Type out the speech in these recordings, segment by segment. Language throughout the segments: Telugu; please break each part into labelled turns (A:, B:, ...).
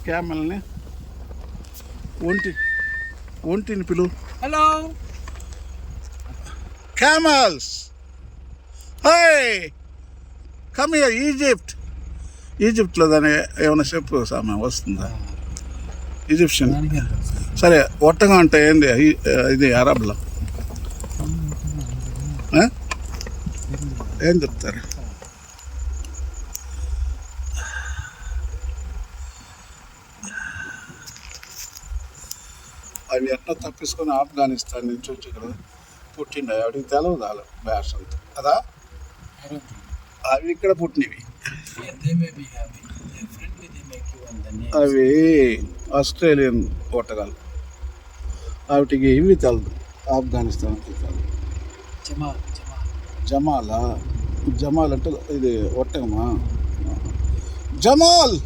A: క్యామెల్ని ఒంటిని పిలువు.
B: Hello
A: camels, hey come here. ఈజిప్ట్లో దాని ఏమైనా చెప్పు సామె వస్తుందా? ఈజిప్షియన్. సరే, ఒట్టగా అంటే ఏంది ఇది అరబ్లో ఏం చెప్తారు? అవి ఎట్లా తప్పించుకొని ఆఫ్ఘనిస్తాన్ నుంచి వచ్చి ఇక్కడ పుట్టిండే వాడికి తెలవదు వాళ్ళ భాష అంతా కదా. అవి ఇక్కడ పుట్టినవి. అవి ఆస్ట్రేలియన్ ఒట్టగాలు. వాటికి ఇవి తెలదు, ఆఫ్ఘనిస్తాన్ అంతా తెలదు. జమాల్ అంటే ఇది ఒట్టగమా? జమాల్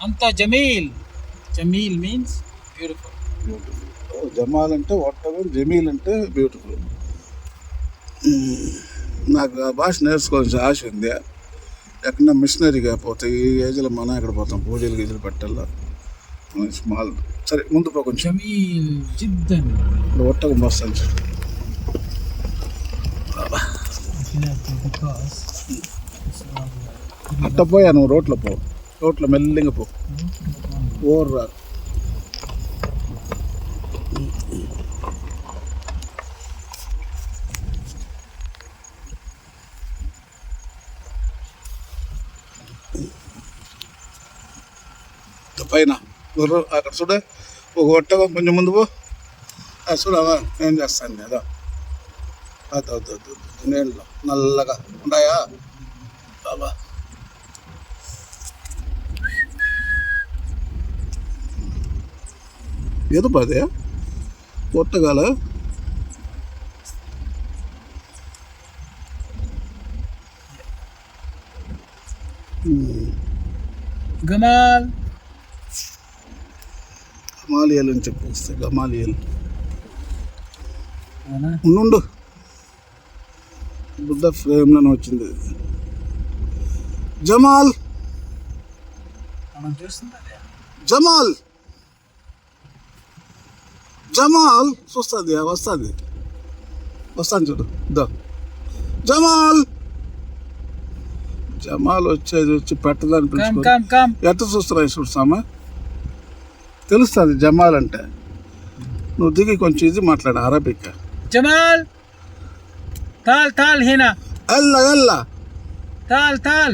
B: అంత జమీల్ మీన్స్ బ్యూటిఫుల్.
A: జమాల్ అంటే ఒట్టగం, జమీల్ అంటే బ్యూటిఫుల్. నాకు ఆ భాష నేర్చుకోవాల్సిన ఆశ ఉంది. ఎక్కడ మిషనరీగా పోతే ఈ ఏజ్లో మనం ఎక్కడ పోతాం, పూజలు గీజలు పెట్టాల. స్మాల్. సరే ముందు పో కొంచెం.
B: జమీల్ జిద్దన్.
A: ఒట్టగం వస్తాను. అట్ట పోయా నువ్వు రోడ్లో మెల్లిగా పో. ఓర్ రా. పైన అక్కడ చూడ ఒక ఒట్టగం కొంచెం ముందు పో. అది చూడవా ఏం చేస్తాను అదా. అదొద్దు నీళ్ళు నల్లగా ఉన్నాయా బాబా. ఏదో పదే కొట్టగాల గమాలియల్ అని చెప్పి వస్తే గమాలియల్ ఉండు. బుద్ధ ఫ్రేమ్లోనే వచ్చింది. జమాల్ వస్తాను చూడు. జమాల్ వచ్చి పెట్టదని ఎట్ట చూస్తున్నాయి చూడు సామా. తెలుస్తుంది జమాల్ అంటే. నువ్వు దిగి కొంచెం ఇది మాట్లాడు Arabic.
B: Jamal تعال هنا.
A: يلا
B: تعال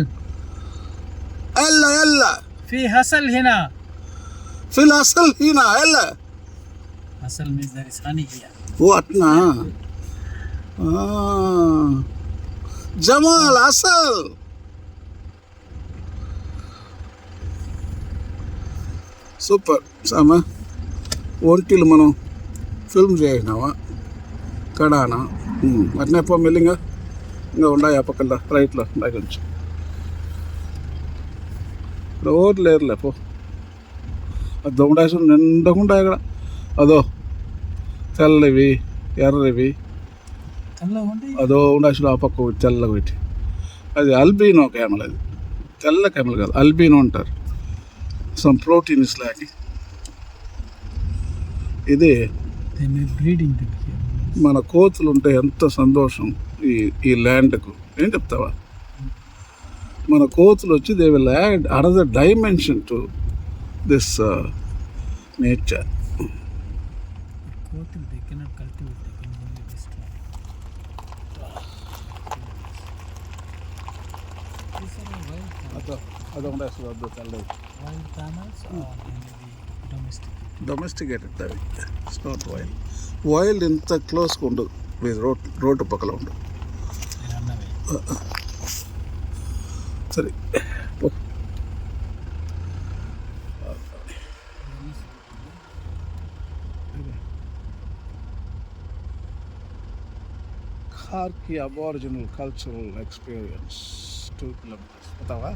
A: يلا
B: في هسل هنا.
A: في الهسل هنا يلا.
B: هسل means there is honey here.
A: هو أتنا جمال عسل. Super సామా. ఒంటిలు మనం ఫిల్మ్ చేసినావా కడానా అట్నే పో మెల్లిగా. ఇంకా ఉన్నాయి ఆ పక్కన రైట్లో ఉన్నాయి కొంచెం. ఇప్పుడు ఓటు లేరులే పో. అది దొంగడాసు నిండకుండా ఇక్కడ అదో తెల్లవి ఎర్రవి అదో ఉండాల్సిన ఆ పక్క తెల్లగా పెట్టి. అది అల్బీనో క్యామెల్. అది తెల్ల క్యామెల్ కాదు, అల్బీనో అంటారు. Some protein is locking. ఇది మన కోతులు ఉంటే ఎంత సంతోషం ఈ ల్యాండ్కు. ఏం చెప్తావా? మన కోతులు వచ్చి they will add another dimension to this nature. అదొకటి తెల్లది డొమెస్టికేటెడ్. అవి ఇట్స్ నాట్ వైల్డ్ ఇంత క్లోజ్గా ఉండదు. రోడ్డు పక్కల ఉండదు. సరే ఖార్కి అబారిజినల్ కల్చరల్ ఎక్స్పీరియన్స్ 2 kilometers. बतावा